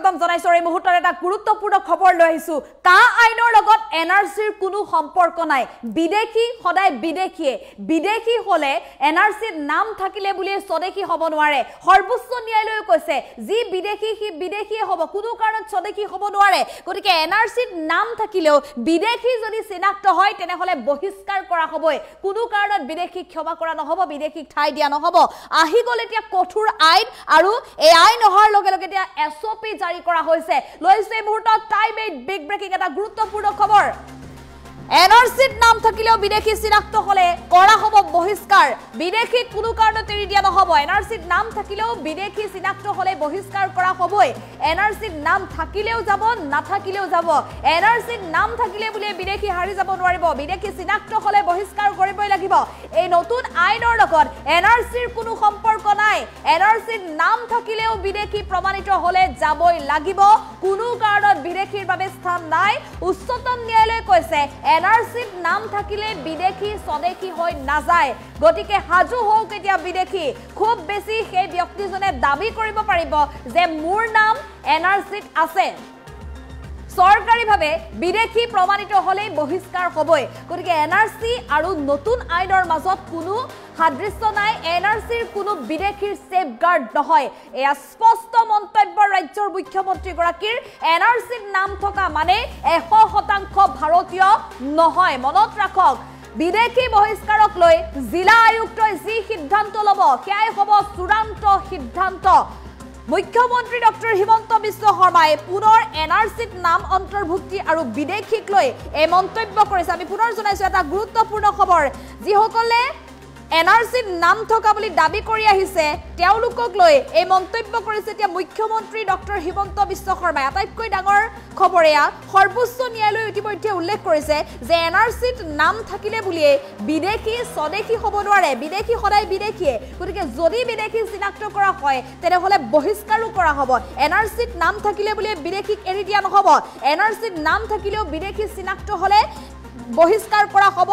স্বাগতম জনাইছো এই মুহূৰ্তত এটা গুৰুত্বপূৰ্ণ খবৰ লৈ আহিছো কা আইনৰ লগত এনআৰসিৰ কোনো সম্পৰ্ক নাই বিদেশী সদায় বিদেশী হলে এনআৰসিৰ নাম থাকিলে বুলি স্বদেশী হ'ব নোৱাৰে সৰ্বোচ্চ ন্যায়ালয়ে কৈছে যি বিদেশী সি বিদেশী হ'ব কোনো কাৰণত স্বদেশী হ'ব নোৱাৰে গতিকে এনআৰসিৰ নাম থাকিলেও বিদেশী যদি চিনাক্ত হয় তেনেহলে বহিষ্কাৰ কৰা হ'বই কোনো কাৰণত বিদেশী ক্ষমা কৰা নহব বিদেশী ঠাই দিয়া নহব আহি গলে এতিয়া কঠোৰ আইন আৰু এই আইন অহাৰ লগে লগে এতিয়া এসওপি জাৰি কৰা হৈছে লৈছে এই মুহূৰ্তত টাইম এইট বিগ ব্ৰেকিং এটা গুৰুত্বপূৰ্ণ খবৰ এনআৰসিৰ নাম থাকিলেও বিদেশী চিনাক্ত হলে কৰা হ'ব বহিষ্কাৰ বিদেশী কোনো কাৰণত এৰি দিয়া নহব এনআৰসিৰ নাম থাকিলেও বিদেশী চিনাক্ত হলে বহিষ্কাৰ কৰা হ'বই এনআৰসিৰ নাম থাকিলেও যাব নাথাকিলেও যাব এনআৰসিৰ নাম থাকিলে বুলি বিদেশী হাৰি যাব নোৱাৰিব বিদেশী চিনাক্ত হলে বহিষ্কাৰ কৰিবই লাগিব এই নতুন আইনৰ লগত এনআৰসিৰ কোনো সম্পৰ্ক নাই এনআৰসিৰ নাম থাকিলেও বিদেশী প্ৰমাণিত হলে যাবই লাগিব কোনো কাৰণত বিদেশীৰ বাবে স্থান নাই উচ্চতম ন্যায়ালয়ে কৈছে এনআৰসিৰ নাম থাকিলে বিদেশী স্বদেশী হৈ নাযায় গতিকে হাজু হোক এতিয়া বিদেশী খুব বেছি সেই ব্যক্তিজনে দাবী কৰিব পাৰিব যে মোৰ নাম এনআৰসিত আছে সৰকাৰীভাৱে বিদেশী প্ৰমাণিত হলে বহিষ্কাৰ হ'বই গতিকে এনআৰসি আৰু নতুন আইনৰ মাজত কোনো সাদৃশ্য নাই এনআৰসিৰ কোনো বিদেশীৰ সেফগাৰ্ড নহয় এয়া স্পষ্ট মন্তব্য ৰাজ্যৰ মুখ্যমন্ত্ৰী গৰাকীৰ এনআৰসিৰ নাম থকা মানে 100% ভাৰতীয় নহয় মনত ৰাখক বিদেশী বহিষ্কাৰক লৈ জিলা আয়ুক্তই যি সিদ্ধান্ত ল'ব সেয়াই হ'ব চূড়ান্ত সিদ্ধান্ত মুখ্যমন্ত্ৰী ডক্টৰ হিমন্ত বিশ্ব শৰ্মাই পুনৰ এনআৰসিত নাম অন্তৰ্ভুক্তি আৰু বিদেশীক লৈ এই মন্তব্য কৰিছে আমি পুনৰ জনাইছো এটা গুৰুত্বপূৰ্ণ খবৰ যিসকলে এনআৰসিত নাম থকা বুলি দাবী কৰি আহিছে তেওঁলোকক লৈ এই মন্তব্য কৰিছে এতিয়া মুখ্যমন্ত্ৰী ডক্টৰ হিমন্ত বিশ্ব শৰ্মাই আটাইতকৈ ডাঙৰ খবৰ এয়া সৰ্বোচ্চ ন্যায়ালয়ে ইতিমধ্যে উল্লেখ কৰিছে যে এনআৰসিত নাম থাকিলে বুলিয়ে বিদেশী স্বদেশী হ'ব নোৱাৰে বিদেশী সদায় বিদেশীয়ে গতিকে যদি বিদেশী চিনাক্ত কৰা হয় তেনেহলে বহিষ্কাৰো কৰা হ'ব এনআৰসিত নাম থাকিলে বুলিয়ে বিদেশীক এৰি দিয়া নহব এনআৰসিত নাম থাকিলেও বিদেশী চিনাক্ত হলে বহিষ্কাৰ কৰা হ'ব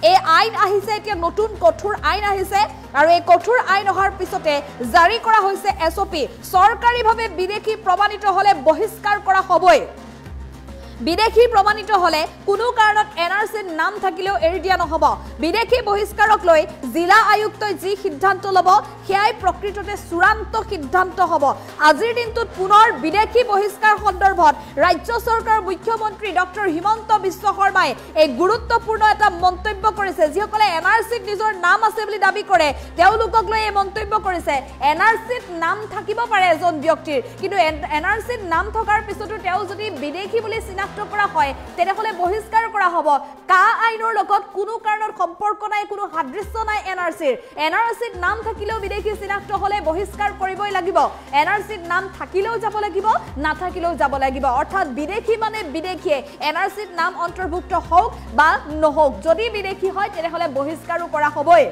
এই আইন আহিছে এতিয়া নতুন কঠোৰ আইন আহিছে আৰু এই কঠোৰ আইন অহাৰ পিছতে জাৰি কৰা হৈছে এসওপি সৰকাৰীভাৱে বিদেশী প্ৰমাণিত হলে বহিষ্কাৰ কৰা হ'বই বিদেশী প্ৰমাণিত হলে কোনো কাৰণত এনআৰসিৰ নাম থাকিলেও এৰি দিয়া নহব বিদেশী বহিষ্কাৰক লৈ জিলা আয়ুক্তই যি সিদ্ধান্ত ল'ব সেয়াই প্ৰকৃততে চূড়ান্ত সিদ্ধান্ত হ'ব আজিৰ দিনটোত পুনৰ বিদেশী বহিষ্কাৰ সন্দৰ্ভত ৰাজ্য চৰকাৰৰ মুখ্যমন্ত্ৰী ডক্টৰ হিমন্ত বিশ্ব শৰ্মাই এই গুৰুত্বপূৰ্ণ এটা মন্তব্য কৰিছে যিসকলে এনআৰসিত নিজৰ নাম আছে বুলি দাবী কৰে তেওঁলোকক লৈ এই মন্তব্য কৰিছে এনআৰসিত নাম থাকিব পাৰে এজন ব্যক্তিৰ কিন্তু এনআৰসিত নাম থকাৰ পিছতো তেওঁ যদি বিদেশী বুলি কৰা হয় তেনেহলে বহিষ্কাৰ কৰা হ'ব কা আইনৰ লগত কোনো কাৰণত সম্পৰ্ক নাই কোনো সাদৃশ্য নাই এনআৰসিৰ নাম থাকিলেও বিদেশী চিনাক্ত হলে বহিষ্কাৰ কৰিবই লাগিব এনআৰসিৰ নাম থাকিলেও যাব লাগিব নাথাকিলেও যাব লাগিব অৰ্থাৎ বিদেশী মানে বিদেশীয়ে এনআৰসিৰ নাম অন্তৰ্ভুক্ত হওক বা নহওক যদি বিদেশী হয় তেনেহলে বহিষ্কাৰো কৰা হ'বই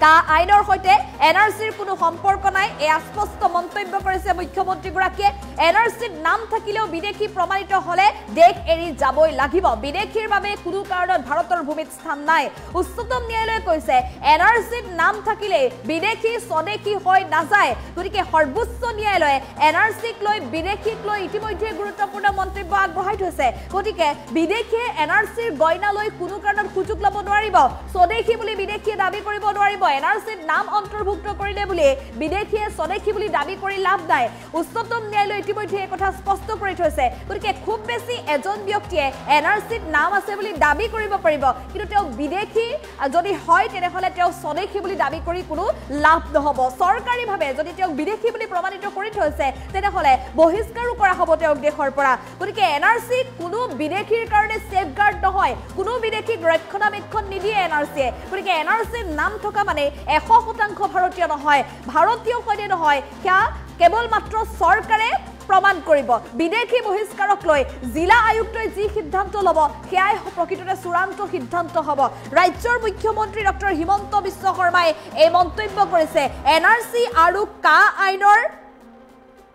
কা আইনৰ সৈতে এনআৰসিৰ কোনো সম্পৰ্ক নাই এই স্পষ্ট মন্তব্য কৰিছে মুখ্যমন্ত্ৰী গৰাকীয়ে এনআৰসিৰ নাম থাকিলেও বিদেশী প্ৰমাণিত হলে দেশ এৰি যাবই লাগিব বিদেশীৰ বাবে কোনো কাৰণত ভাৰতৰ ভূমিত স্থান নাই উচ্চতম ন্যায়ালয়ে কৈছে এনআৰসিৰ নাম থাকিলে বিদেশী স্বদেশী হৈ নাযায় গতিকে সৰ্বোচ্চ ন্যায়ালয়ে এনআৰসিক লৈ বিদেশীক লৈ ইতিমধ্যে গুৰুত্বপূৰ্ণ মন্তব্য আগবঢ়াই থৈছে গতিকে বিদেশীয়ে এনআৰসিৰ গয়না লৈ কোনো কাৰণত সুযোগ ল'ব নোৱাৰিব স্বদেশী বুলি বিদেশীয়ে দাবী কৰিব নোৱাৰিব এনআৰসিৰ নাম অন্তৰ্ভুক্ত কৰিলে বুলি বিদেশীয়ে স্বদেশী বুলি দাবী কৰি লাভ নাই উচ্চতম ন্যায়ালয়ে ইতিমধ্যে এই কথা স্পষ্ট কৰি থৈছে গতিকে খুব বেছি এজন ব্যক্তিয়ে এনআৰসিত নাম আছে বুলি দাবী কৰিব পাৰিব কিন্তু তেওঁ বিদেশী যদি হয় তেনেহলে তেওঁ স্বদেশী বুলি দাবী কৰি কোনো লাভ নহব সৰকাৰীভাৱে যদি তেওঁ বিদেশী বুলি প্ৰমাণিত কৰি থৈছে তেনেহলে বহিষ্কাৰো কৰা হ'ব তেওঁ দেশৰ পৰা গতিকে এনআৰসি কোনো বিদেশীৰ কাৰণে সেফগাৰ্ড নহয় কোনো বিদেশীক ৰক্ষণাবেক্ষণ নিদিয়ে এনআৰসিয়ে গতিকে এনআৰসিৰ নাম থকা মানে 100% ভাৰতীয় নহয় ভাৰতীয় কয়নে নহয় সেয়া কেৱল মাত্ৰ চৰকাৰে প্ৰমাণ কৰিব বিদেশী বহিষ্কাৰক লৈ জিলা আয়ুক্তই যি সিদ্ধান্ত ল'ব সেয়াই প্ৰকৃততে চূড়ান্ত সিদ্ধান্ত হ'ব ৰাজ্যৰ মুখ্যমন্ত্ৰী ডক্টৰ হিমন্ত বিশ্ব শৰ্মাই এই মন্তব্য কৰিছে এনআৰসি আৰু কা আইনৰ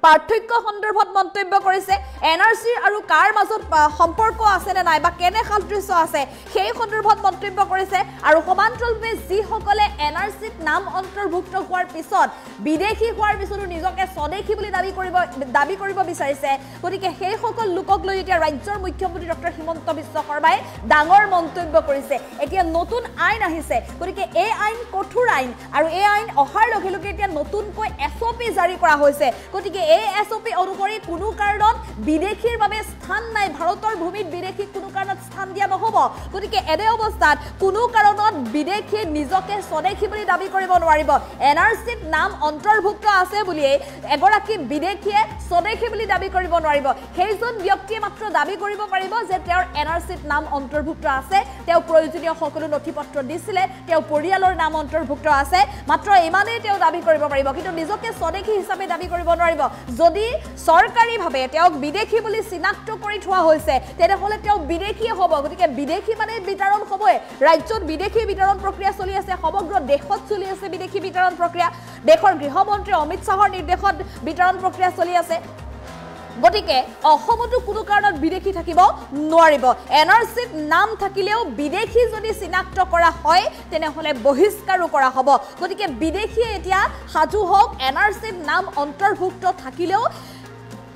পাৰ্থক্য সন্দৰ্ভত মন্তব্য কৰিছে এনআৰসি আৰু কাৰ মাজত সম্পৰ্ক আছে নে নাই বা কেনে সাদৃশ্য আছে সেই সন্দৰ্ভত মন্তব্য কৰিছে আৰু সমান্তৰালভাৱে যিসকলে এনআৰসিত নাম অন্তৰ্ভুক্ত হোৱাৰ পিছত বিদেশী হোৱাৰ পিছতো নিজকে স্বদেশী বুলি দাবী কৰিব বিচাৰিছে গতিকে সেই সকল লোকক লৈ এতিয়া ৰাজ্যৰ মুখ্যমন্ত্ৰী ডক্টৰ হিমন্ত বিশ্ব শৰ্মাই ডাঙৰ মন্তব্য কৰিছে এতিয়া নতুন আইন আহিছে গতিকে এই আইন কঠোৰ আইন আৰু এই আইন অহাৰ লগে লগে এতিয়া নতুনকৈ এছঅপি জাৰি কৰা হৈছে গতিকে এই এছঅপি অনুসৰি কোনো কাৰণত বিদেশীৰ বাবে স্থান নাই ভাৰতৰ ভূমিত বিদেশীক কোনো কাৰণত স্থান দিয়া নহব গতিকে এনে অৱস্থাত কোনো কাৰণত বিদেশী নিজকে স্বদেশী বুলি দাবী কৰিব নোৱাৰিব এনআৰসিত নাম অন্তৰ্ভুক্ত আছে বুলিয়ে এগৰাকী বিদেশীয়ে স্বদেশী বুলি দাবী কৰিব নোৱাৰিব সেইজন ব্যক্তিয়ে মাত্ৰ দাবী কৰিব পাৰিব যে তেওঁৰ এনআৰসিত নাম অন্তৰ্ভুক্ত আছে তেওঁ প্ৰয়োজনীয় সকলো নথিপত্ৰ দিছিলে তেওঁ পৰিয়ালৰ নাম অন্তৰ্ভুক্ত আছে মাত্ৰ ইমানেই তেওঁ দাবী কৰিব পাৰিব কিন্তু নিজকে স্বদেশী হিচাপে দাবী কৰিব নোৱাৰিব যদি চৰকাৰীভাৱে তেওঁক বিদেশী বুলি চিনাক্ত কৰি থোৱা হৈছে তেনেহ'লে তেওঁ বিদেশী হ'ব গতিকে বিদেশী মানে বিতৰণ হ'বই ৰাজ্যত বিদেশী বিতৰণ প্ৰক্ৰিয়া চলি আছে সমগ্ৰ দেশত চলি আছে বিদেশী বিতৰণ প্ৰক্ৰিয়া দেশৰ গৃহমন্ত্ৰী অমিত শাহৰ নিৰ্দেশত বিতৰণ প্ৰক্ৰিয়া চলি আছে গতিকে অসমতো কোনো কাৰণত বিদেশী থাকিব নোৱাৰিব এনআৰসিত নাম থাকিলেও বিদেশী যদি চিনাক্ত কৰা হয় তেনেহ'লে বহিষ্কাৰো কৰা হ'ব গতিকে বিদেশীয়ে এতিয়া সাজু হওক এনআৰসিত নাম অন্তৰ্ভুক্ত থাকিলেও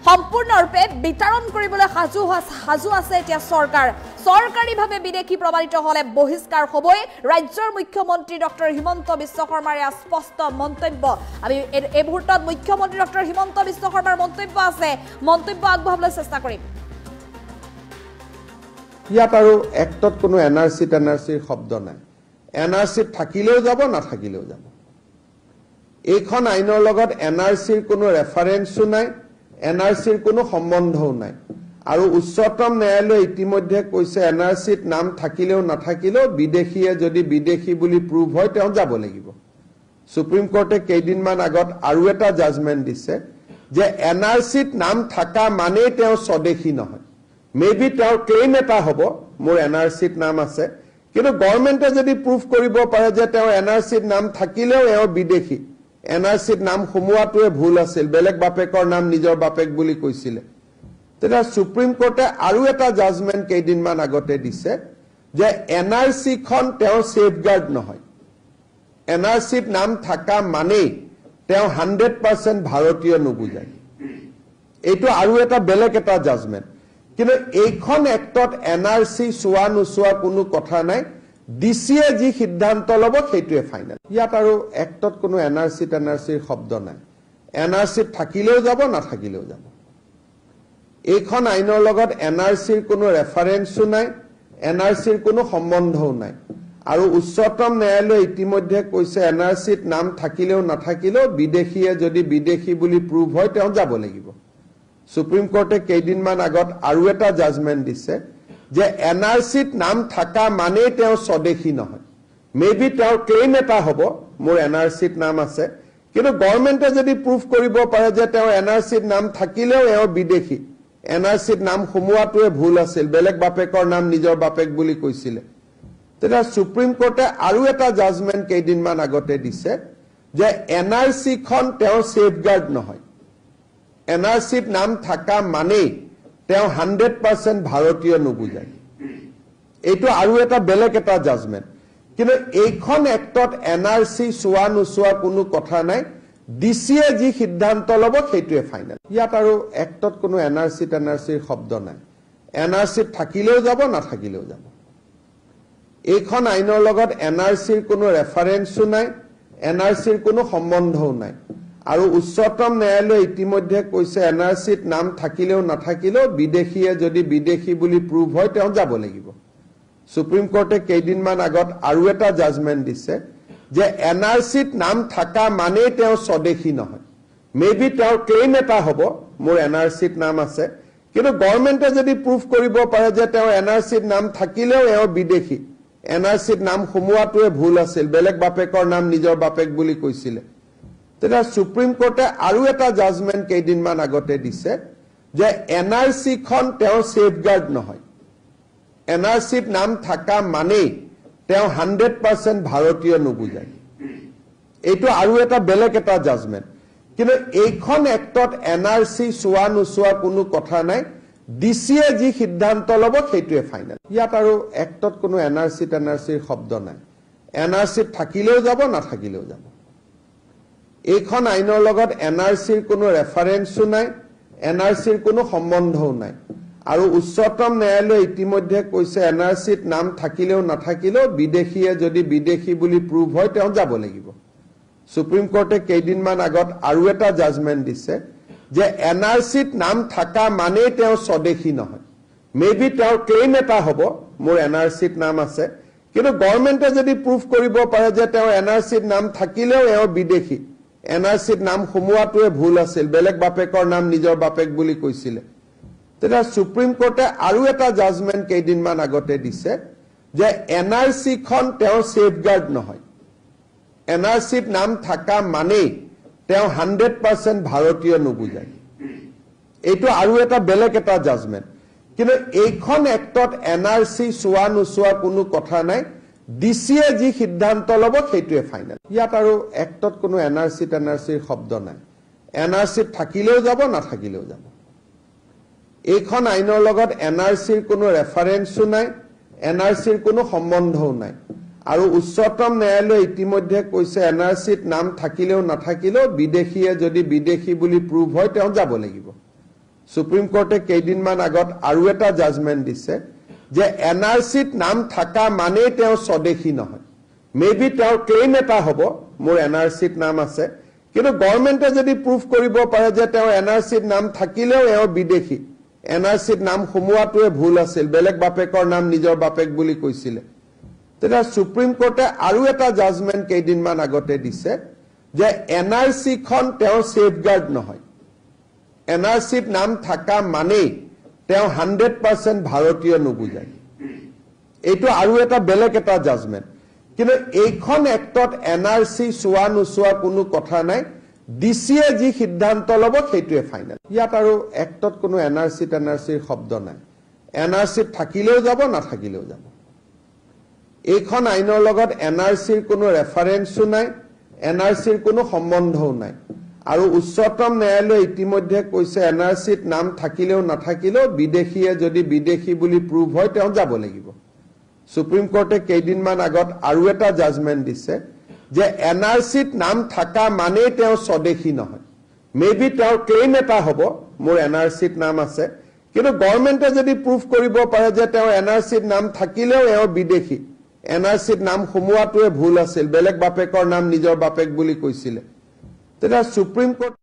সম্পূৰ্ণৰূপে বিতৰণ কৰিবলৈ সাজু আছে এতিয়া চৰকাৰ চৰকাৰীভাৱে বিদেশী প্ৰমাণিত হ'লে বহিষ্কাৰ হ'বই ৰাজ্যৰ মুখ্যমন্ত্ৰী ডক্টৰ হিমন্ত বিশ্ব শৰ্মাৰ স্পষ্ট মন্তব্য আমি এই মুহূৰ্তত মুখ্যমন্ত্ৰী ডক্টৰ হিমন্ত বিশ্ব শৰ্মাৰ মন্তব্য আছে মন্তব্য আগবঢ়াবলৈ চেষ্টা কৰিম ইয়াত আৰু এক্টত কোনো এনআৰসিৰ শব্দ নাই এনআৰসিত থাকিলেও যাব নাথাকিলেও যাব এইখন আইনৰ লগত এনআৰসিৰ কোনো ৰেফাৰেন্সো নাই এনআৰসিৰ কোনো সম্বন্ধও নাই আৰু উচ্চতম ন্যায়ালয়ে ইতিমধ্যে কৈছে এনআৰসিত নাম থাকিলেও নাথাকিলেও বিদেশীয়ে যদি বিদেশী বুলি প্ৰুভ হয় তেওঁ যাব লাগিব সুপ্ৰিম কোৰ্টে কেইদিনমান আগত আৰু এটা জাজমেন্ট দিছে যে এনআৰসিত নাম থাকা মানে তেওঁ স্বদেশী নহয় মেবি তেওঁৰ ক্লেইম এটা হ'ব মোৰ এনআৰসিত নাম আছে কিন্তু গভৰ্ণমেণ্টে যদি প্ৰুভ কৰিব পাৰে যে তেওঁ এনআৰসিত নাম থাকিলেও এওঁ বিদেশী এনআৰসিত নাম সোমোৱাটোৱে ভুল আছিল বেলেগ বাপেকৰ নাম নিজৰ বাপেক বুলি কৈছিলে তেতিয়া সুপ্ৰিম কোৰ্টে আৰু এটা জাজমেন্ট কেইদিনমান আগতে দিছে যে এনআৰসিখন তেওঁ সেফগাৰ্ড নহয় এনআৰসিত নাম থাকা মানে তেওঁ 100% ভাৰতীয় নুবুজায় এইটো আৰু এটা বেলেগ এটা জাজমেন্ট কিন্তু এইখন এক্টত এনআৰসি চোৱা নোচোৱা কোনো কথা নাই ডিসিয়ে যি সিদ্ধান্ত ল'ব সেইটোৱে ফাইনাল ইয়াত আৰু এক্টত কোনো এনআৰসিৰ শব্দ নাই এনআৰসিত থাকিলেও যাব নাথাকিলেও যাব এইখন আইনৰ লগত এনআৰসিৰ কোনো ৰেফাৰেন্সো নাই এনআৰসিৰ কোনো সম্বন্ধও নাই আৰু উচ্চতম ন্যায়ালয়ে ইতিমধ্যে কৈছে এনআৰসিত নাম থাকিলেও নাথাকিলেও বিদেশীয়ে যদি বিদেশী বুলি প্ৰুভ হয় তেওঁ যাব লাগিব সুপ্ৰিম কোৰ্টে কেইদিনমান আগত আৰু এটা জাজমেন্ট দিছে যে এনআৰসিত নাম থাকা মানে তেওঁ স্বদেশী নহয় মেবি তেওঁৰ ক্লেইম এটা হ'ব মোৰ এনআৰসিত নাম আছে কিন্তু গভৰ্ণমেণ্টে যদি প্ৰুভ কৰিব পাৰে যে তেওঁ এনআৰসিত নাম থাকিলেও এওঁ বিদেশী এনআৰসিত নাম সোমোৱাটোৱে ভুল আছিল বেলেগ বাপেকৰ নাম নিজৰ বাপেক বুলি কৈছিলে তেতিয়া সুপ্ৰিম কোৰ্টে আৰু এটা জাজমেন্ট কেইদিনমান আগতে দিছে যে এনআৰসিখন তেওঁ সেফগাৰ্ড নহয় এনআৰসিত নাম থাকা মানে তেওঁ 100% ভাৰতীয় নুবুজায় এইটো আৰু এটা বেলেগ এটা জাজমেন্ট কিন্তু এইখন এক্টত এনআৰসি চোৱা নোচোৱা কোনো কথা নাই ডিসিয়ে যি সিদ্ধান্ত ল'ব সেইটোৱে ফাইনাল ইয়াত আৰু এক্টত কোনো এনআৰসিৰ শব্দ নাই এনআৰসিত থাকিলেও যাব নাথাকিলেও যাব এইখন আইনৰ লগত এনআৰসিৰ কোনো ৰেফাৰেন্সো নাই এনআৰসিৰ কোনো সম্বন্ধও নাই আৰু উচ্চতম ন্যায়ালয়ে ইতিমধ্যে কৈছে এনআৰসিত নাম থাকিলেও নাথাকিলেও বিদেশীয়ে যদি বিদেশী বুলি প্ৰুভ হয় তেওঁ যাব লাগিব সুপ্ৰিম কোৰ্টে কেইদিনমান আগত আৰু এটা জাজমেন্ট দিছে যে এনআৰসিত নাম থাকা মানে তেওঁ স্বদেশী নহয় মেবি তেওঁৰ ক্লেইম এটা হ'ব মোৰ এনআৰসিত নাম আছে কিন্তু গভৰ্ণমেণ্টে যদি প্ৰুভ কৰিব পাৰে যে তেওঁ এনআৰসিত নাম থাকিলেও এওঁ বিদেশী এনআৰসিত নাম সোমোৱাটোৱে ভুল আছিল বেলেগ বাপেকৰ নাম নিজৰ বাপেক বুলি কৈছিলে তেতিয়া সুপ্ৰিম কোৰ্টে আৰু এটা জাজমেন্ট কেইদিনমান আগতে দিছে যে এনআৰসিখন তেওঁ সেফগাৰ্ড নহয় এনআৰসিত নাম থাকা মানে তেওঁ 100% ভাৰতীয় নুবুজায় এইটো আৰু এটা বেলেগ এটা জাজমেন্ট কিন্তু এইখন এক্টত এনআৰচি চোৱা নোচোৱা কোনো কথা নাই ডিচিয়ে যি সিদ্ধান্ত ল'ব সেইটোৱে ফাইনেল ইয়াত আৰু এক্টত কোনো এনআৰচিৰ শব্দ নাই এনআৰচিত থাকিলেও যাব নাথাকিলেও যাব এইখন আইনৰ লগত এনআৰচিৰ কোনো ৰেফাৰেন্সো নাই এনআৰচিৰ কোনো সম্বন্ধও নাই আৰু উচ্চতম ন্যায়ালয়ে ইতিমধ্যে কৈছে এনআৰচিত নাম থাকিলেও নাথাকিলেও বিদেশীয়ে যদি বিদেশী বুলি প্ৰুভ হয় তেওঁ যাব লাগিব সুপ্ৰিম কোৰ্টে কেইদিনমান আগত আৰু এটা জাজমেন্ট দিছে যে এনআৰচিত নাম থাকা মানে তেওঁ স্বদেশী নহয় মেবি তেওঁৰ ক্লেইম এটা হ'ব মোৰ এনআৰচিত নাম আছে কিন্তু গভৰ্ণমেণ্টে যদি প্ৰুভ কৰিব পাৰে যে তেওঁ এনআৰচিত নাম থাকিলেও এওঁ বিদেশী এনআৰচিত নাম সোমোৱাটোৱে ভুল আছিল বেলেগ বাপেকৰ নাম নিজৰ বাপেক বুলি কৈছিলে তেতিয়া সুপ্ৰিম কোৰ্টে আৰু এটা জাজমেন্ট কেইদিনমান আগতে দিছে যে এনআৰচিখন তেওঁৰ সেফগাৰ্ড নহয় এনআৰচিত নাম থাকা মানে তেওঁ 100% ভাৰতীয় নুবুজায় এইটো আৰু এটা বেলেগ এটা জাজমেন্ট কিন্তু এইখন এক্টত এনআৰচি চোৱা নোচোৱা কোনো কথা নাই ডিচিয়ে যি সিদ্ধান্ত ল'ব সেইটোৱে ফাইনেল ইয়াত আৰু এক্টত কোনো এনআৰচিৰ শব্দ নাই এনআৰচিত থাকিলেও যাব নাথাকিলেও যাব এইখন আইনৰ লগত এনআৰচিৰ কোনো ৰেফাৰেন্সো নাই এনআৰচিৰ কোনো সম্বন্ধও নাই আৰু উচ্চতম ন্যায়ালয়ে ইতিমধ্যে কৈছে এনআৰচিত নাম থাকিলেও নাথাকিলেও বিদেশীয়ে যদি বিদেশী বুলি প্ৰুভ হয় তেওঁ যাব লাগিব সুপ্ৰিম কোৰ্টে কেইদিনমান আগত আৰু এটা জাজমেন্ট দিছে যে এনআৰচিত নাম থাকা মানে তেওঁ স্বদেশী নহয় মেবি তেওঁৰ ক্লেইম এটা হ'ব মোৰ এনআৰচিত নাম আছে কিন্তু গভৰ্ণমেণ্টে যদি প্ৰুভ কৰিব পাৰে যে তেওঁ এনআৰচিত নাম থাকিলেও এওঁ বিদেশী এনআৰচিত নাম সোমোৱাটোৱে ভুল আছিল বেলেগ বাপেকৰ নাম নিজৰ বাপেক বুলি কৈছিলে তেতিয়া সুপ্ৰিম কোৰ্টে আৰু এটা জাজমেন্ট কেইদিনমান আগতে দিছে যে এনআৰচিখন তেওঁৰ সেফগাৰ্ড নহয় এনআৰচিত নাম থাকা মানে তেওঁ 100% ভাৰতীয় নুবুজায় এইটো আৰু এটা বেলেগ এটা জাজমেন্ট কিন্তু এইখন এক্টত এনআৰচি চোৱা নোচোৱা কোনো কথা নাই ডিচিয়ে যি সিদ্ধান্ত ল'ব সেইটোৱে ফাইনেল ইয়াত আৰু এক্টত কোনো এনআৰচিৰ শব্দ নাই এনআৰচিত থাকিলেও যাব নাথাকিলেও যাব এইখন আইনৰ লগত এনআৰচিৰ কোনো ৰেফাৰেন্সো নাই এনআৰচিৰ কোনো সম্বন্ধও নাই আৰু উচ্চতম ন্যায়ালয়ে ইতিমধ্যে কৈছে এনআৰচিত নাম থাকিলেও নাথাকিলেও বিদেশীয়ে যদি বিদেশী বুলি প্ৰুভ হয় তেওঁ যাব লাগিব সুপ্ৰিম কোৰ্টে কেইদিনমান আগত আৰু এটা জাজমেন্ট দিছে যে এনআৰচিত নাম থাকা মানে তেওঁ স্বদেশী নহয় মেবি তেওঁৰ ক্লেইম এটা হ'ব মোৰ এনআৰচিত নাম আছে কিন্তু গভৰ্ণমেণ্টে যদি প্ৰুভ কৰিব পাৰে যে তেওঁ এনআৰচিত নাম থাকিলেও এওঁ বিদেশী এনআৰচিত নাম সোমোৱাটোৱে ভুল আছিল বেলেগ বাপেকৰ নাম নিজৰ বাপেক বুলি কৈছিলে তেতিয়া সুপ্ৰিম কোৰ্ট